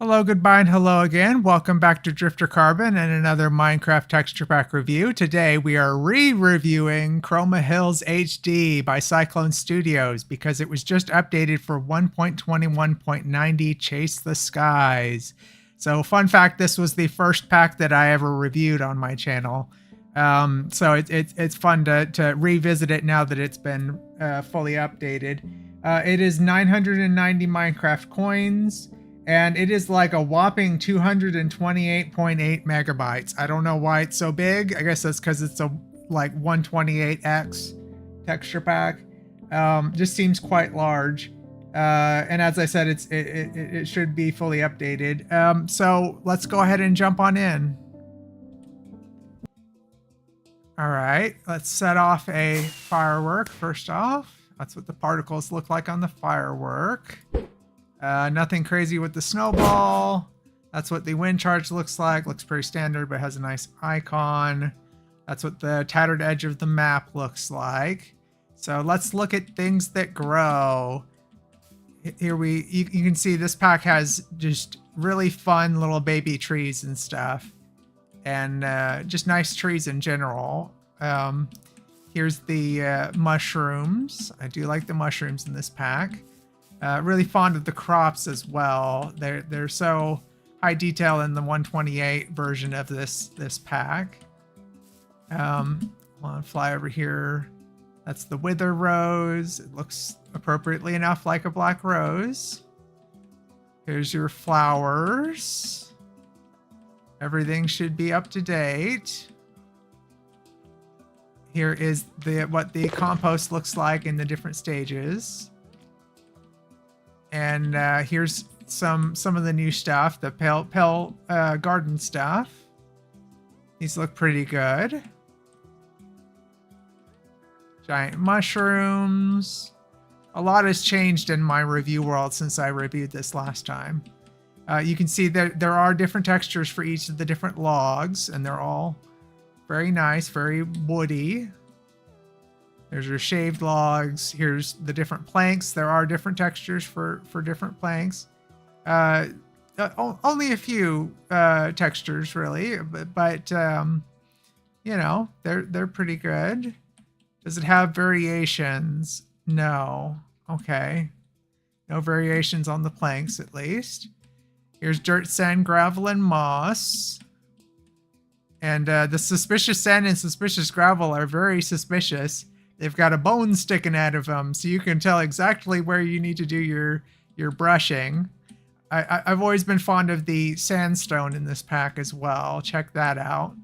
Hello, goodbye, and hello again. Welcome back to Drifter Carbon and another Minecraft texture pack review. Today we are re-reviewing Chroma Hills HD by Syclone Studios because it was just updated for 1.21.90 Chase the Skies. So fun fact, this was the first pack that I ever reviewed on my channel. So it's fun to revisit it now that it's been fully updated. It is 990 Minecraft coins. And it is like a whopping 228.8 megabytes. I don't know why it's so big. I guess that's because it's a like 128x texture pack. Just seems quite large. And as I said, it should be fully updated. So let's go ahead and jump on in. All right, let's set off a firework first off. That's what the particles look like on the firework. Nothing crazy with the snowball. That's what the wind charge looks like. Looks pretty standard, but has a nice icon. That's what the tattered edge of the map looks like. So let's look at things that grow. Here you can see this pack has just really fun little baby trees and stuff. And just nice trees in general. Here's the mushrooms. I do like the mushrooms in this pack. Really fond of the crops as well. They're so high detail in the 128 version of this pack. I'll fly over here. That's the wither rose. It looks appropriately enough like a black rose. Here's your flowers. Everything should be up to date. Here is what the compost looks like in the different stages. And here's some of the new stuff, the pale garden stuff. These look pretty good. Giant mushrooms. A lot has changed in my review world since I reviewed this last time. You can see that there are different textures for each of the different logs, and they're all very nice, very woody. There's your shaved logs. Here's the different planks. There are different textures for different planks. Only a few textures really, but you know, they're pretty good. Does it have variations? No. Okay. No variations on the planks at least. Here's dirt, sand, gravel, and moss. And the suspicious sand and suspicious gravel are very suspicious. They've got a bone sticking out of them, so you can tell exactly where you need to do your brushing. I've always been fond of the sandstone in this pack as well. Check that out.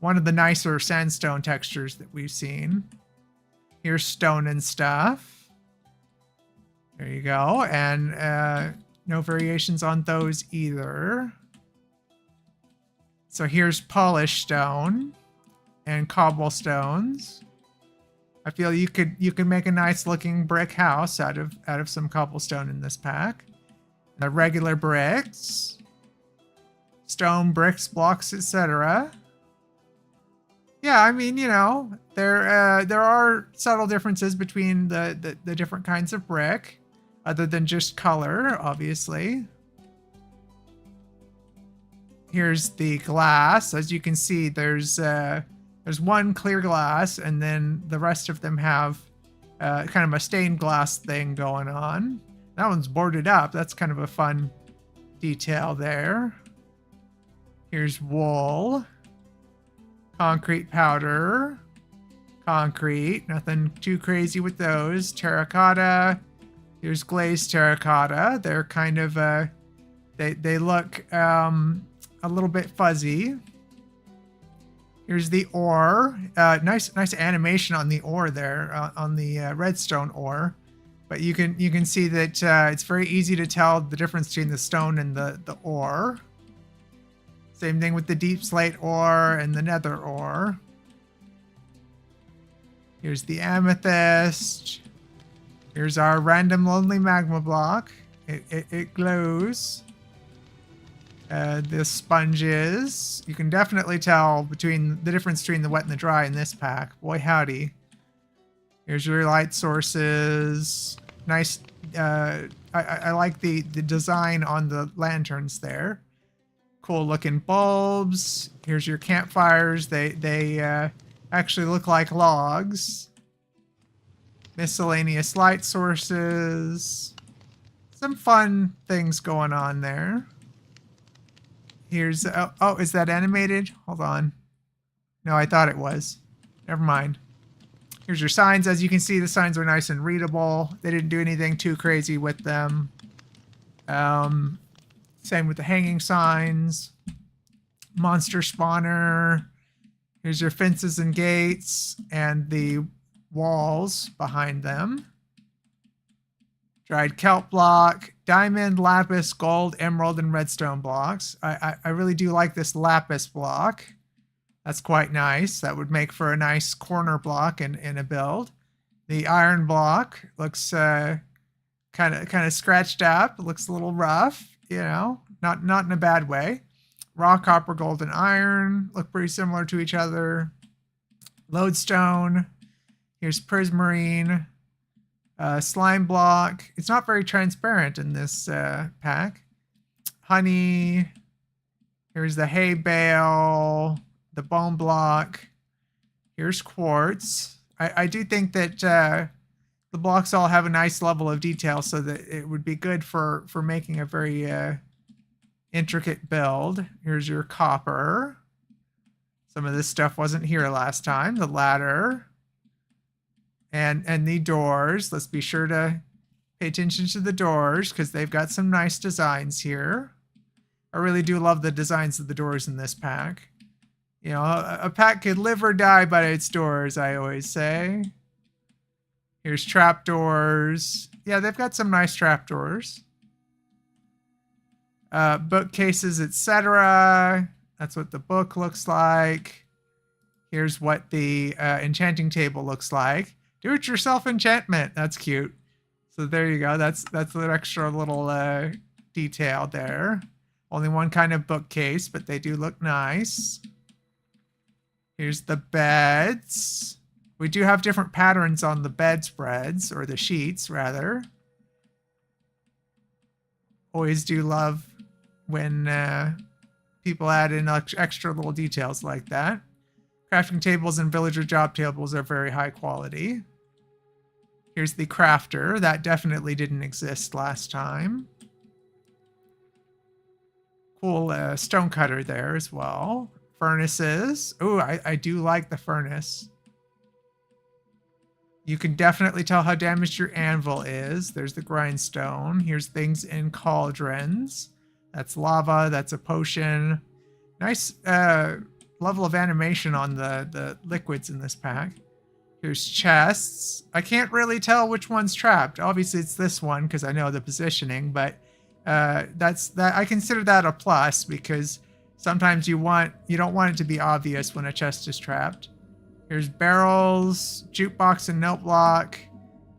One of the nicer sandstone textures that we've seen. Here's stone and stuff. There you go. And no variations on those either. So here's polished stone and cobblestones. I feel you could make a nice looking brick house out of some cobblestone in this pack. The regular bricks, stone bricks, blocks, etc. Yeah, I mean, you know, there are subtle differences between the different kinds of brick, other than just color, obviously. Here's the glass. As you can see, there's one clear glass, and then the rest of them have kind of a stained glass thing going on. That one's boarded up. That's kind of a fun detail there. Here's wool. Concrete powder. Concrete. Nothing too crazy with those. Terracotta. Here's glazed terracotta. They're kind of, they look a little bit fuzzy. Here's the ore. Nice animation on the ore there, on the redstone ore. But you can see that it's very easy to tell the difference between the stone and the ore. Same thing with the deep slate ore and the nether ore. Here's the amethyst. Here's our random lonely magma block. It glows. The sponges. You can definitely tell between the difference between the wet and the dry in this pack. Boy howdy. Here's your light sources. Nice I like the design on the lanterns there. Cool looking bulbs. Here's your campfires. They actually look like logs. Miscellaneous light sources. Some fun things going on there. Here's oh, is that animated? Hold on. No, I thought it was. Never mind. Here's your signs. As you can see, the signs are nice and readable. They didn't do anything too crazy with them. Same with the hanging signs. Monster spawner. Here's your fences and gates and the walls behind them. Dried kelp block, diamond, lapis, gold, emerald, and redstone blocks. I really do like this lapis block. That's quite nice. That would make for a nice corner block in a build. The iron block looks kind of scratched up. It looks a little rough, you know, not in a bad way. Raw copper, gold, and iron look pretty similar to each other. Lodestone. Here's prismarine. Slime block. It's not very transparent in this pack. Honey. Here's the hay bale. The bone block. Here's quartz. I do think that the blocks all have a nice level of detail, so that it would be good for making a very intricate build. Here's your copper. Some of this stuff wasn't here last time. The ladder. And the doors. Let's be sure to pay attention to the doors because they've got some nice designs here. I really do love the designs of the doors in this pack. You know, a pack could live or die by its doors, I always say. Here's trapdoors. Yeah, they've got some nice trapdoors. Bookcases, etc. That's what the book looks like. Here's what the enchanting table looks like. Do-it-yourself enchantment. That's cute. So there you go. That's an extra little detail there. Only one kind of bookcase, but they do look nice. Here's the beds. We do have different patterns on the bedspreads, or the sheets, rather. Always do love when people add in extra little details like that. Crafting tables and villager job tables are very high quality. Here's the crafter. That definitely didn't exist last time. Cool stone cutter there as well. Furnaces. Oh, I do like the furnace. You can definitely tell how damaged your anvil is. There's the grindstone. Here's things in cauldrons. That's lava. That's a potion. Nice level of animation on the liquids in this pack. Here's chests. I can't really tell which one's trapped. Obviously, it's this one because I know the positioning, but I consider that a plus because sometimes you don't want it to be obvious when a chest is trapped. Here's barrels, jukebox, and note block.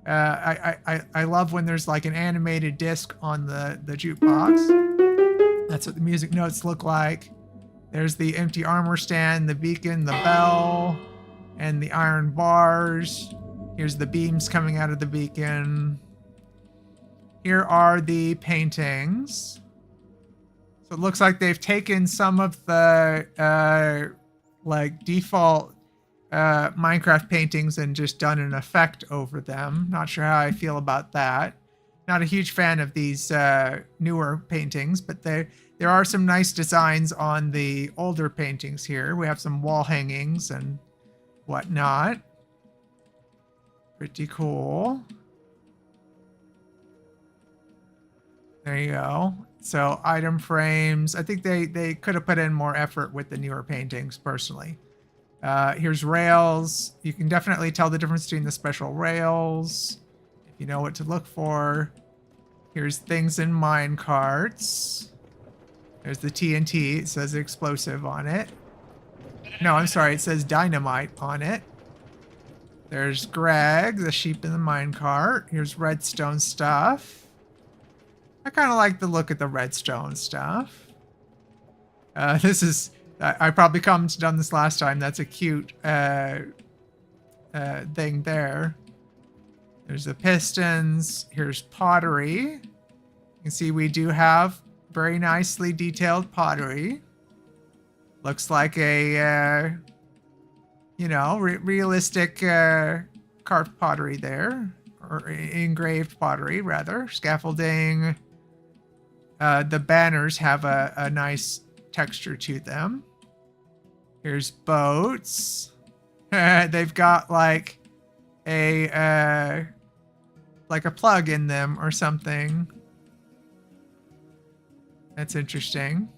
I love when there's like an animated disc on the jukebox. That's what the music notes look like. There's the empty armor stand, the beacon, the bell, and the iron bars. Here's the beams coming out of the beacon. Here are the paintings. So it looks like they've taken some of the like default Minecraft paintings and just done an effect over them. Not sure how I feel about that. Not a huge fan of these newer paintings, but there are some nice designs on the older paintings here. We have some wall hangings and whatnot. Pretty cool. There you go. So item frames. I think they could have put in more effort with the newer paintings, personally. Here's rails. You can definitely tell the difference between the special rails if you know what to look for. Here's things in mine carts. There's the TNT. It says explosive on it. No, I'm sorry. It says dynamite on it. There's Greg, the sheep in the minecart. Here's redstone stuff. I kind of like the look at the redstone stuff. This is... I probably commented on this last time. That's a cute thing there. There's the pistons. Here's pottery. can see we do have very nicely detailed pottery. Looks like a, you know, realistic carved pottery there. Or engraved pottery, rather. Scaffolding. The banners have a nice texture to them. Here's boats. They've got like a plug in them or something. That's interesting.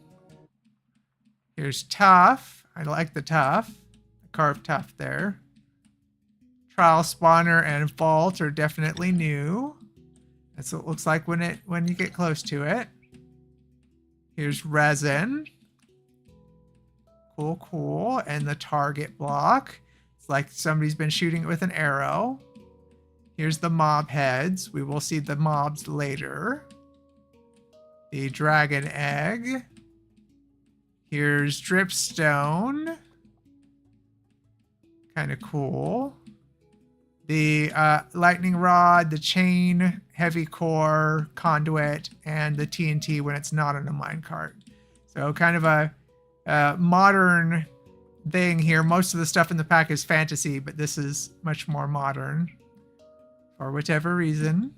Here's tuff. I like the tuff. The carved tuff there. Trial spawner and vault are definitely new. That's what it looks like when you get close to it. Here's resin. Cool, cool. And the target block. It's like somebody's been shooting it with an arrow. Here's the mob heads. We will see the mobs later. The dragon egg. Here's dripstone. Kind of cool. The lightning rod, the chain, heavy core, conduit, and the TNT when it's not on a minecart. So kind of a modern thing here. Most of the stuff in the pack is fantasy, but this is much more modern for whatever reason.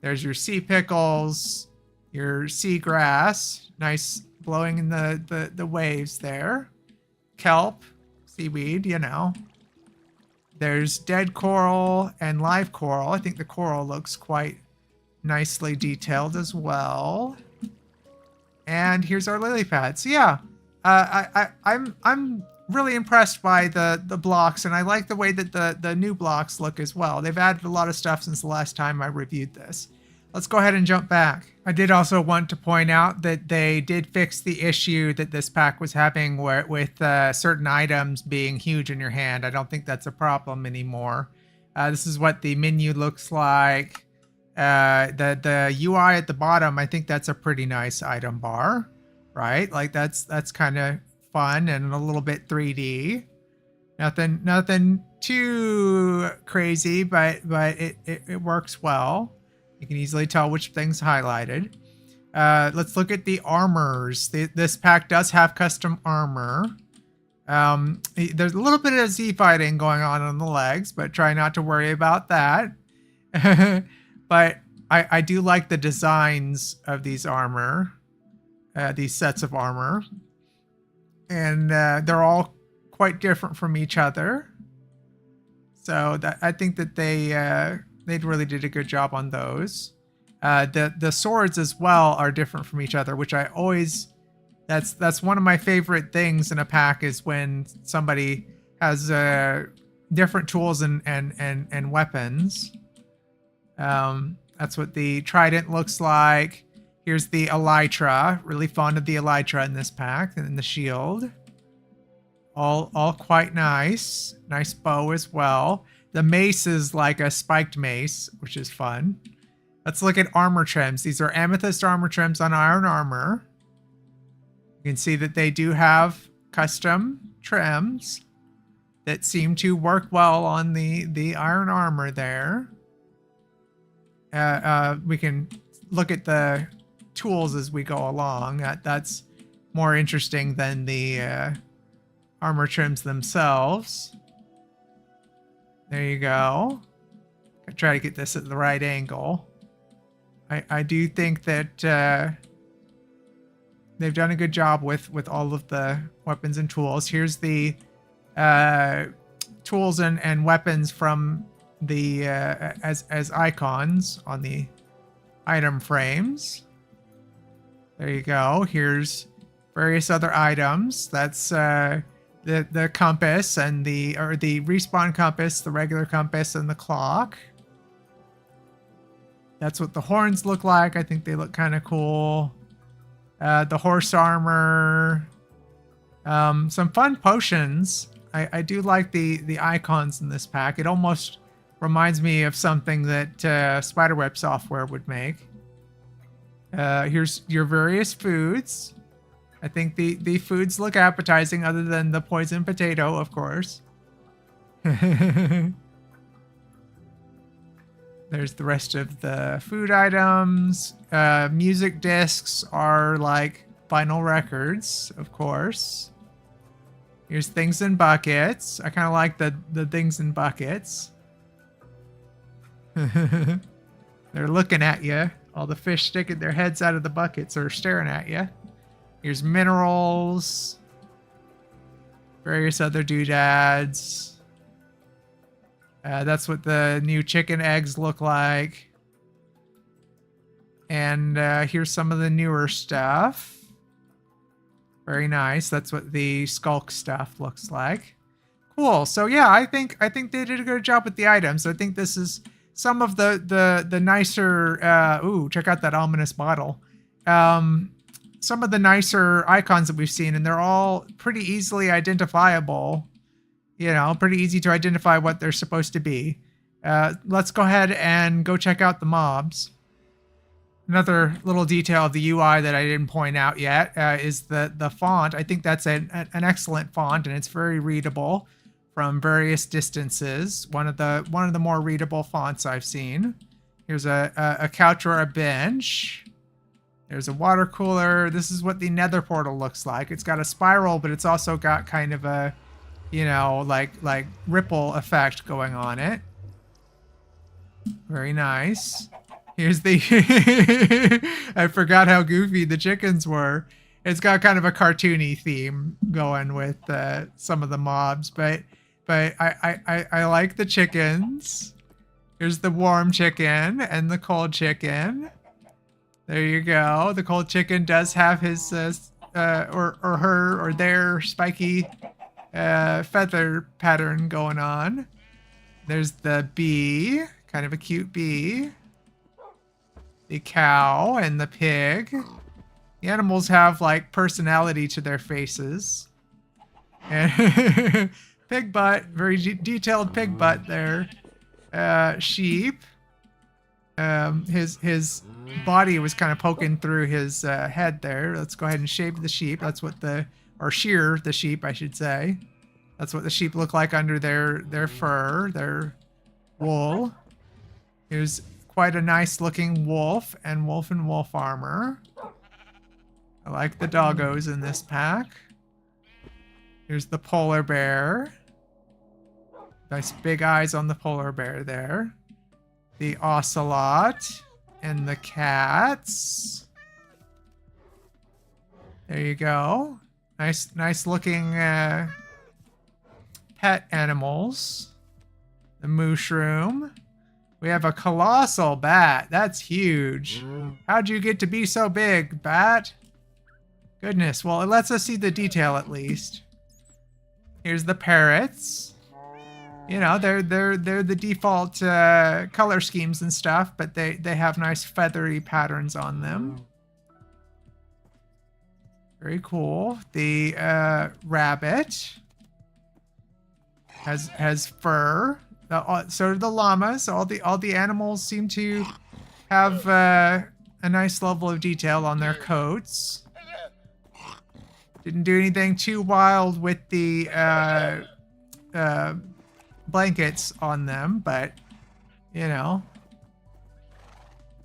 There's your sea pickles, your seagrass, nice blowing in the waves there. Kelp, seaweed, you know. There's dead coral and live coral. I think the coral looks quite nicely detailed as well. And here's our lily pad. So yeah, I'm really impressed by the blocks, and I like the way that the new blocks look as well. They've added a lot of stuff since the last time I reviewed this. Let's go ahead and jump back. I did also want to point out that they did fix the issue that this pack was having with certain items being huge in your hand. I don't think that's a problem anymore. This is what the menu looks like. The UI at the bottom, I think that's a pretty nice item bar, right? Like that's kind of fun and a little bit 3D. Nothing too crazy, but it works well. You can easily tell which thing's highlighted. Let's look at the armors. This pack does have custom armor. There's a little bit of Z fighting going on the legs, but try not to worry about that. But I do like the designs of these armor, these sets of armor. And they're all quite different from each other. So I think that they really did a good job on those. The swords as well are different from each other, which I always, that's one of my favorite things in a pack is when somebody has different tools and weapons. That's what the trident looks like. Here's the elytra. Really fond of the elytra in this pack, and then the shield. All quite nice. Nice bow as well. The mace is like a spiked mace, which is fun. Let's look at armor trims. These are amethyst armor trims on iron armor. You can see that they do have custom trims that seem to work well on the iron armor there. We can look at the tools as we go along. That's more interesting than the armor trims themselves. There you go. I try to get this at the right angle. I do think that they've done a good job with all of the weapons and tools. Here's the tools and weapons from the as icons on the item frames. There you go. Here's various other items. That's the compass and the respawn compass, the regular compass, and the clock. That's what the horns look like. I think they look kind of cool. The horse armor. Some fun potions. I do like the icons in this pack. It almost reminds me of something that Spiderweb software would make. Here's your various foods. I think the foods look appetizing other than the poison potato, of course. There's the rest of the food items. Music discs are like vinyl records, of course. Here's things in buckets. I kind of like the things in buckets. They're looking at you. All the fish sticking their heads out of the buckets are staring at you. Here's minerals. Various other doodads. That's what the new chicken eggs look like. And here's some of the newer stuff. Very nice. That's what the skulk stuff looks like. Cool. So yeah, I think they did a good job with the items. I think this is some of the nicer. Ooh, check out that ominous bottle. Some of the nicer icons that we've seen, and they're all pretty easily identifiable. You know, pretty easy to identify what they're supposed to be. Let's go ahead and go check out the mobs. Another little detail of the UI that I didn't point out yet is the font. I think that's an excellent font, and it's very readable from various distances. One of the more readable fonts I've seen. Here's a couch or a bench. There's a water cooler. This is what the Nether portal looks like. It's got a spiral, but it's also got kind of a, you know, like ripple effect going on it. Very nice. Here's the I forgot how goofy the chickens were. It's got kind of a cartoony theme going with some of the mobs, but I like the chickens. Here's the warm chicken and the cold chicken. There you go. The cold chicken does have his or her or their spiky feather pattern going on. There's the bee, kind of a cute bee. The cow and the pig. The animals have like personality to their faces. And pig butt, very detailed pig butt there. Sheep. His body was kind of poking through his head there. Let's go ahead and shave the sheep. That's what or shear the sheep, I should say. That's what the sheep look like under their fur, their wool. Here's quite a nice looking wolf and wolf armor. I like the doggos in this pack. Here's the polar bear. Nice big eyes on the polar bear there. The ocelot and the cats. There you go. Nice looking pet animals. The mushroom. We have a colossal bat. That's huge. How'd you get to be so big, bat? Goodness. Well, it lets us see the detail at least. Here's the parrots. You know, they're the default color schemes and stuff, but they have nice feathery patterns on them. Very cool. The rabbit has fur. So do the llamas. All the animals seem to have a nice level of detail on their coats. Didn't do anything too wild with the blankets on them, but you know.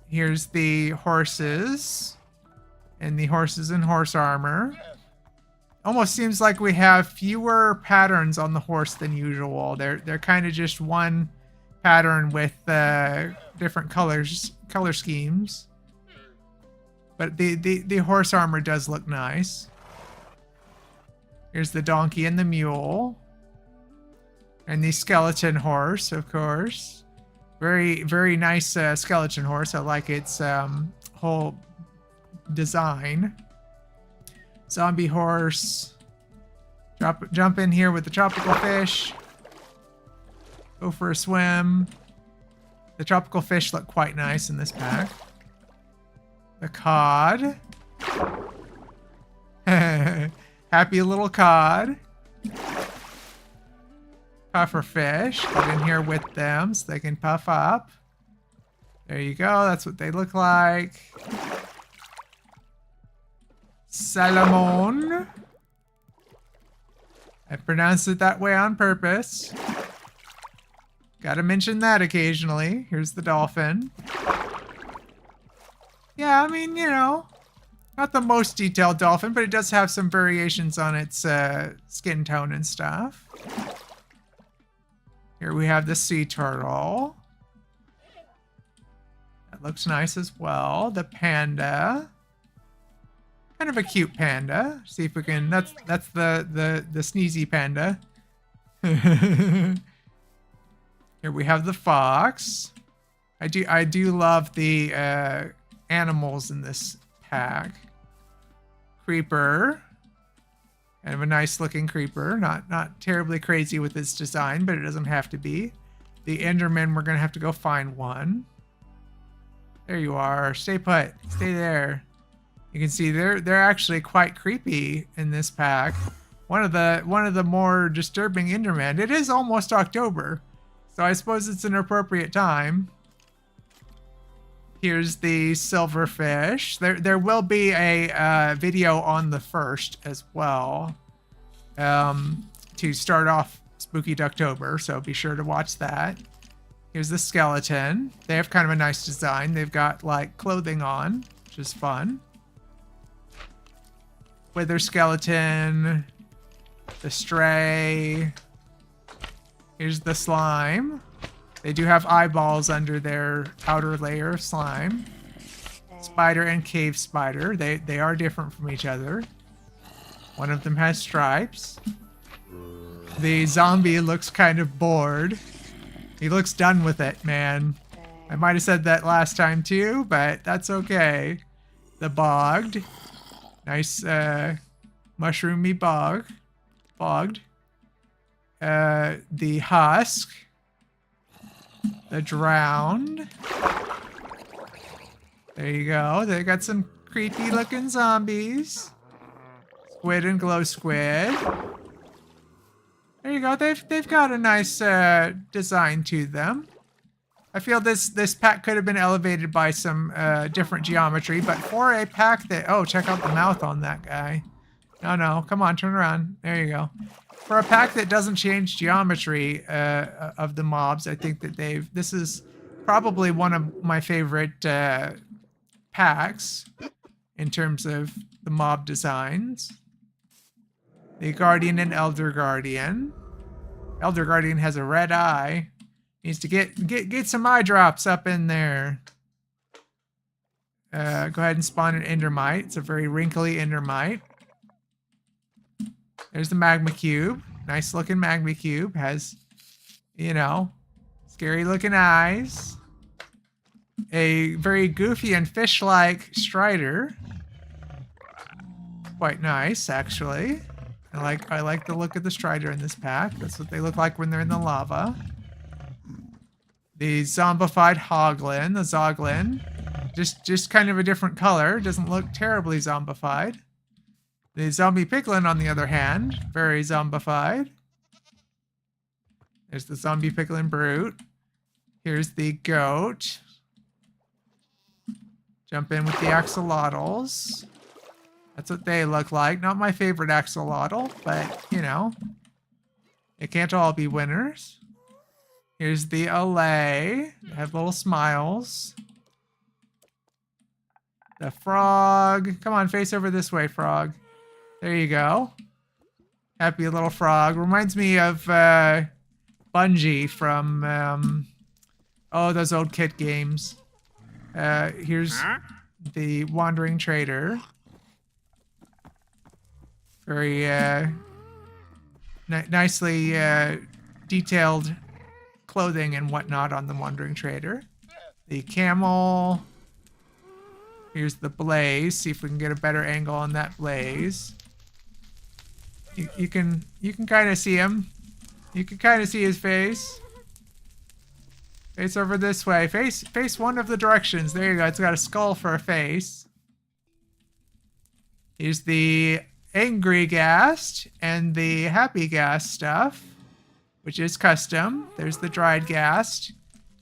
Here's the horses and the horses in horse armor. Almost seems like we have fewer patterns on the horse than usual. They're kind of just one pattern with different color schemes. But the horse armor does look nice. Here's the donkey and the mule. And the skeleton horse, of course. Very, very nice skeleton horse. I like its whole design. Zombie horse. Jump in here with the tropical fish. Go for a swim. The tropical fish look quite nice in this pack. The cod. Happy little cod. Puffer fish. Get in here with them so they can puff up. There you go. That's what they look like. Salmon. I pronounced it that way on purpose. Gotta mention that occasionally. Here's the dolphin. Yeah, I mean, you know, not the most detailed dolphin, but it does have some variations on its skin tone and stuff. Here we have the sea turtle. That looks nice as well. The panda. Kind of a cute panda. See if we can. That's the sneezy panda. Here we have the fox. I do love the animals in this pack. Creeper. Kind of a nice looking creeper. Not terribly crazy with its design, but it doesn't have to be. The Enderman, we're gonna have to go find one. There you are. Stay put. Stay there. You can see they're actually quite creepy in this pack. One of the more disturbing Endermen. It is almost October, so I suppose it's an appropriate time. Here's the silverfish. There will be a video on the 1st as well to start off Spooky Ducktober, so be sure to watch that. Here's the skeleton. They have kind of a nice design. They've got like clothing on, which is fun. Wither skeleton. The stray. Here's the slime. They do have eyeballs under their outer layer of slime. Spider and cave spider. They are different from each other. One of them has stripes. The zombie looks kind of bored. He looks done with it, man. I might have said that last time too, but that's okay. The bogged. Nice mushroomy bogged. The husk. The drowned. There you go. They got some creepy looking zombies. Squid and glow squid. There you go. They've got a nice design to them. I feel this pack could have been elevated by some different geometry, but for a pack that... Oh, check out the mouth on that guy. No, come on, turn around. There you go. For a pack that doesn't change geometry of the mobs, I think that this is probably one of my favorite packs in terms of the mob designs. The Guardian and Elder Guardian. Elder Guardian has a red eye. Needs to get some eye drops up in there. Go ahead and spawn an Endermite. It's a very wrinkly Endermite. There's the magma cube. Nice looking magma cube. Has, you know, scary looking eyes. A very goofy and fish-like Strider. Quite nice, actually. I like the look of the Strider in this pack. That's what they look like when they're in the lava. The zombified Hoglin, the Zoglin. Just kind of a different color. Doesn't look terribly zombified. The zombie piglin, on the other hand, very zombified. There's the zombie piglin brute. Here's the goat. Jump in with the axolotls. That's what they look like. Not my favorite axolotl, but, you know, it can't all be winners. Here's the Allay. They have little smiles. The frog. Come on, face over this way, frog. There you go. Happy little frog. Reminds me of Bungie from those old kid games. Here's the Wandering Trader. Very nicely detailed clothing and whatnot on the Wandering Trader. The camel. Here's the blaze. See if we can get a better angle on that blaze. You can kind of see him. You can kind of see his face. Face over this way. Face one of the directions. There you go. It's got a skull for a face. Here's the angry ghast and the happy ghast stuff, which is custom. There's the dried ghast.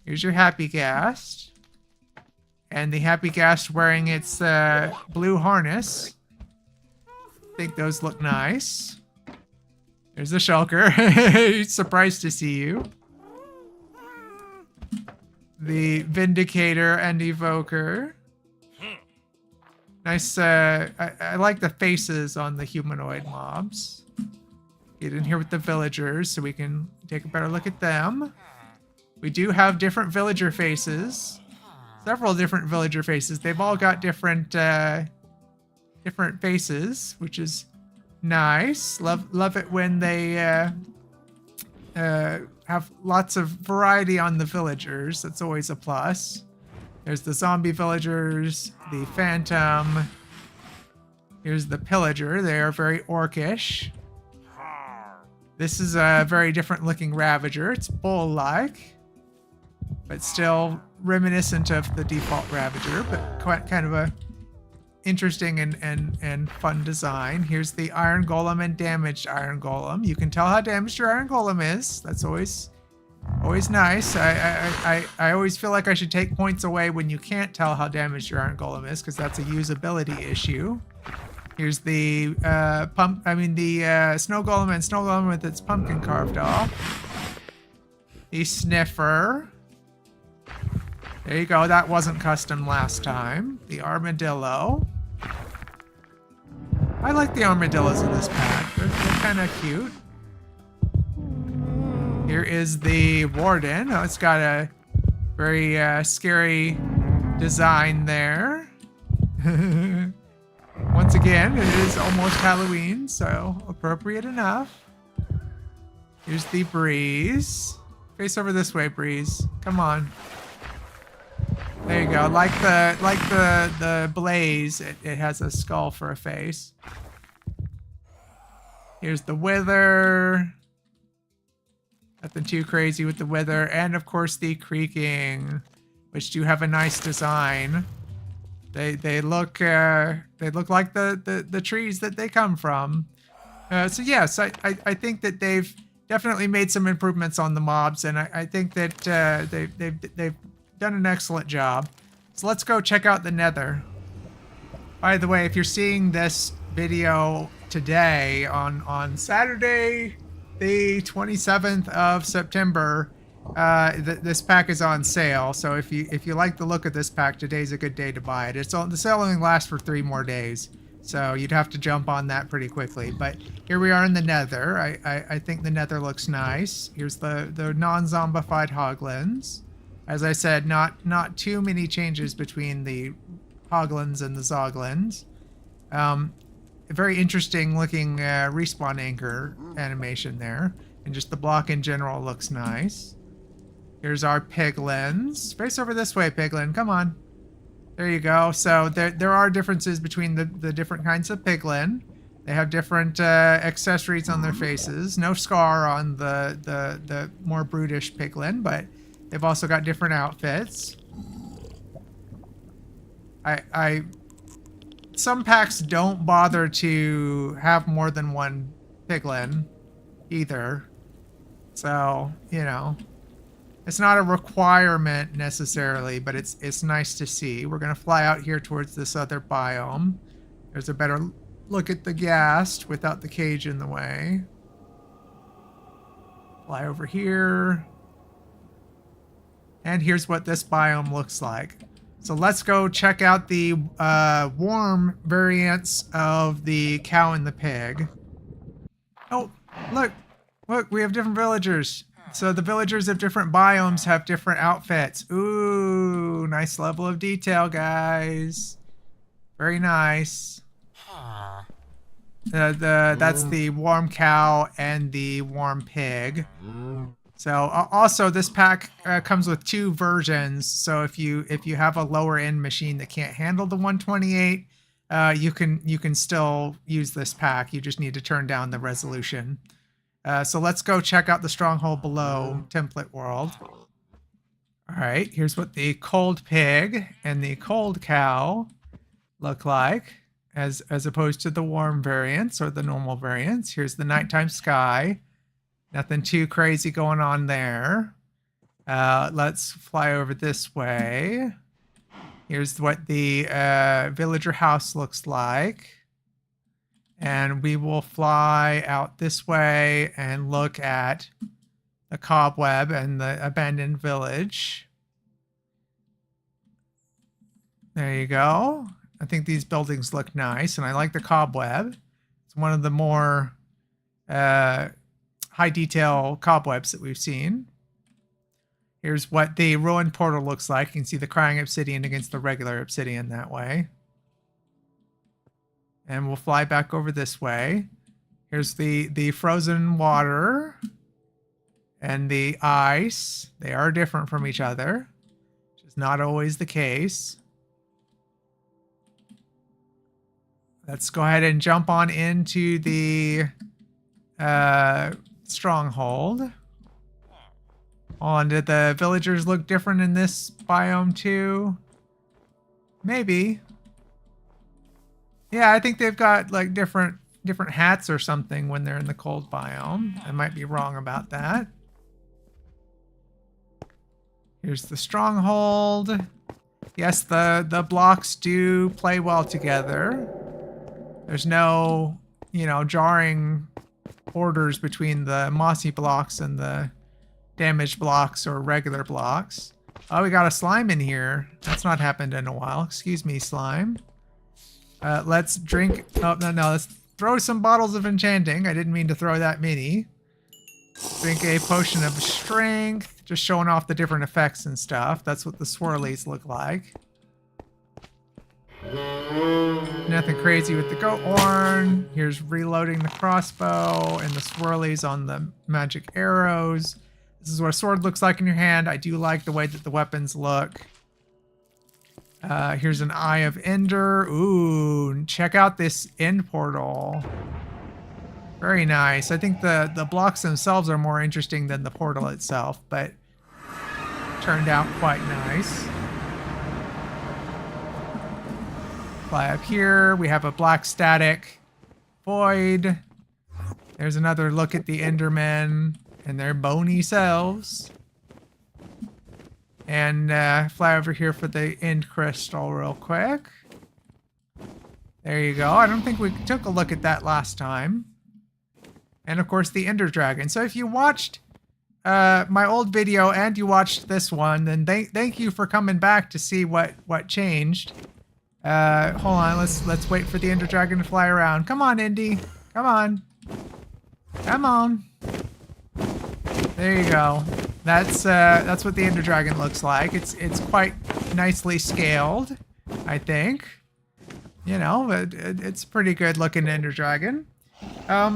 Here's your happy ghast. And the happy ghast wearing its blue harness. I think those look nice. There's the shulker. He's surprised to see you. the Vindicator and Evoker. Nice, I like the faces on the humanoid mobs. Get in here with the villagers so we can take a better look at them. We do have different villager faces. Several different villager faces. They've all got different different faces, which is nice. Love it when they have lots of variety on the villagers. That's always a plus. There's the zombie villagers, the phantom. Here's the pillager. They are very orcish. This is a very different looking ravager. It's bull-like, but still reminiscent of the default ravager, but quite kind of a interesting and fun design. Here's the iron golem and damaged iron golem. You can tell how damaged your iron golem is. That's always nice. I always feel like I should take points away when you can't tell how damaged your iron golem is, because that's a usability issue. Here's the snow golem and snow golem with its pumpkin carved off. The sniffer. There you go. That wasn't custom last time. The armadillo. I like the armadillos in this pack. They're kind of cute. Here is the warden. Oh, it's got a very scary design there. Once again, it is almost Halloween, so appropriate enough. Here's the Breeze. Face over this way, Breeze. Come on. There you go. Like the Blaze, it has a skull for a face. Here's the Wither. Nothing too crazy with the Wither, and of course the Creaking, which do have a nice design. They look like the trees that they come from. So yes, I think that they've definitely made some improvements on the mobs, and I think that they've done an excellent job. So let's go check out the Nether. By the way, if you're seeing this video today on Saturday, the 27th of September, this pack is on sale. So if you like the look of this pack, today's a good day to buy it. The sale only lasts for 3 more days, so you'd have to jump on that pretty quickly. But here we are in the Nether. I think the Nether looks nice. Here's the non-zombified hoglins. As I said, not too many changes between the hoglins and the zoglins. A very interesting looking respawn anchor animation there, and just the block in general looks nice. Here's our piglins. Face over this way, piglin. Come on. There you go. So there are differences between the different kinds of piglin. They have different accessories on their faces. No scar on the more brutish piglin, but they've also got different outfits. Some packs don't bother to have more than one piglin either. So, you know, it's not a requirement necessarily, but it's nice to see. We're going to fly out here towards this other biome. There's a better look at the ghast without the cage in the way. Fly over here. And here's what this biome looks like. So let's go check out the warm variants of the cow and the pig. Oh, look, we have different villagers. So the villagers of different biomes have different outfits. Ooh, nice level of detail, guys. Very nice. That's the warm cow and the warm pig. So also this pack comes with 2 versions. So if you have a lower end machine that can't handle the 128, you can still use this pack. You just need to turn down the resolution. So let's go check out the Stronghold below template world. All right, here's what the cold pig and the cold cow look like as opposed to the warm variants or the normal variants. Here's the nighttime sky. Nothing too crazy going on there. Let's fly over this way. Here's what the villager house looks like. And we will fly out this way and look at the cobweb and the abandoned village. There you go. I think these buildings look nice, and I like the cobweb. It's one of the more high detail cobwebs that we've seen. Here's what the ruined portal looks like. You can see the crying obsidian against the regular obsidian that way. And we'll fly back over this way. Here's the frozen water and the ice. They are different from each other, which is not always the case. Let's go ahead and jump on into the Stronghold. Did the villagers look different in this biome too? Maybe. Yeah, I think they've got like different hats or something when they're in the cold biome. I might be wrong about that. Here's the Stronghold. Yes, the blocks do play well together. There's no, jarring borders between the mossy blocks and the damaged blocks or regular blocks. Oh, we got a slime in here. That's not happened in a while. Excuse me, slime. Let's drink. Oh, no. Let's throw some bottles of enchanting. I didn't mean to throw that many. Drink a potion of strength. Just showing off the different effects and stuff. That's what the swirlies look like. Nothing crazy with the goat horn. Here's reloading the crossbow and the swirlies on the magic arrows. This is what a sword looks like in your hand. I do like the way that the weapons look. Here's an Eye of Ender. Ooh, check out this end portal. Very nice. I think the blocks themselves are more interesting than the portal itself, but turned out quite nice. Fly up here. We have a black static void. There's another look at the Endermen and their bony selves. And fly over here for the end crystal real quick. There you go. I don't think we took a look at that last time. And of course the Ender Dragon. So if you watched my old video and you watched this one, then thank you for coming back to see what changed. Hold on, let's wait for the Ender Dragon to fly around. Come on, Indy. Come on. Come on. There you go. That's what the Ender Dragon looks like. It's quite nicely scaled, I think. It's a pretty good looking Ender Dragon.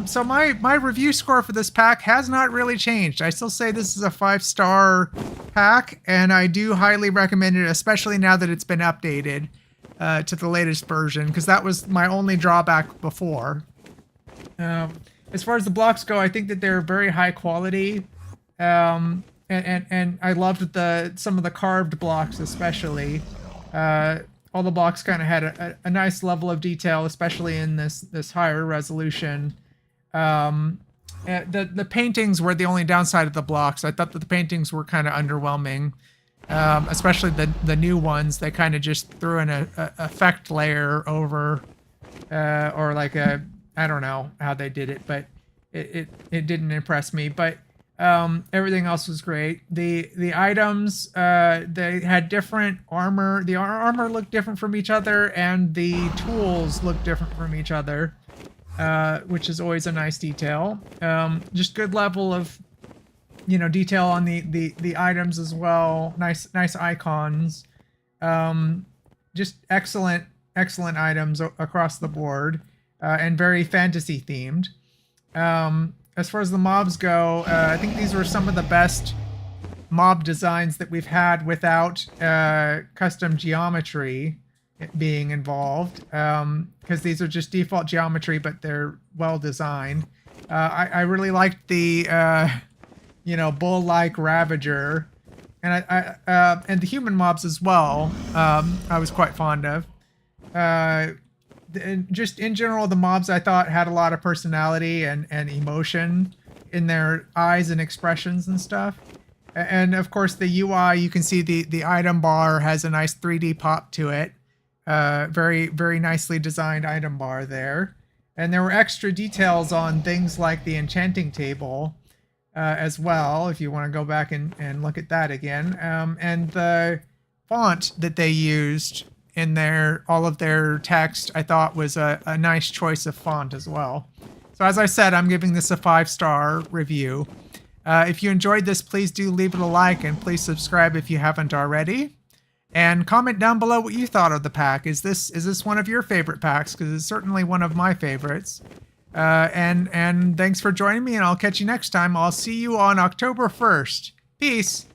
So my review score for this pack has not really changed. I still say this is a 5-star pack, and I do highly recommend it, especially now that it's been updated to the latest version, because that was my only drawback before. As far as the blocks go, I think that they're very high quality. And I loved some of the carved blocks, especially. All the blocks kind of had a nice level of detail, especially in this higher resolution. The paintings were the only downside of the blocks. I thought that the paintings were kind of underwhelming, especially the new ones. They kind of just threw in a effect layer over, or like I don't know how they did it, but it didn't impress me. But everything else was great. The items, they had different armor. The armor looked different from each other, and the tools looked different from each other, which is always a nice detail. Just good level of, detail on the items as well. Nice icons. Just excellent items across the board, and very fantasy themed. As far as the mobs go, I think these were some of the best mob designs that we've had without custom geometry being involved, because these are just default geometry, but they're well designed. I really liked the bull-like Ravager, and and the human mobs as well. I was quite fond of. Just in general, the mobs I thought had a lot of personality and emotion in their eyes and expressions and stuff. And of course the UI, you can see the item bar has a nice 3D pop to it. Very, very nicely designed item bar there. And there were extra details on things like the enchanting table as well, if you want to go back and look at that again. And the font that they used in their all of their text, I thought was a nice choice of font as well. So as I said, I'm giving this a 5-star review. If you enjoyed this, please do leave it a like and please subscribe if you haven't already. And comment down below what you thought of the pack. Is this one of your favorite packs? Because it's certainly one of my favorites. And thanks for joining me, and I'll catch you next time. I'll see you on October 1st. Peace.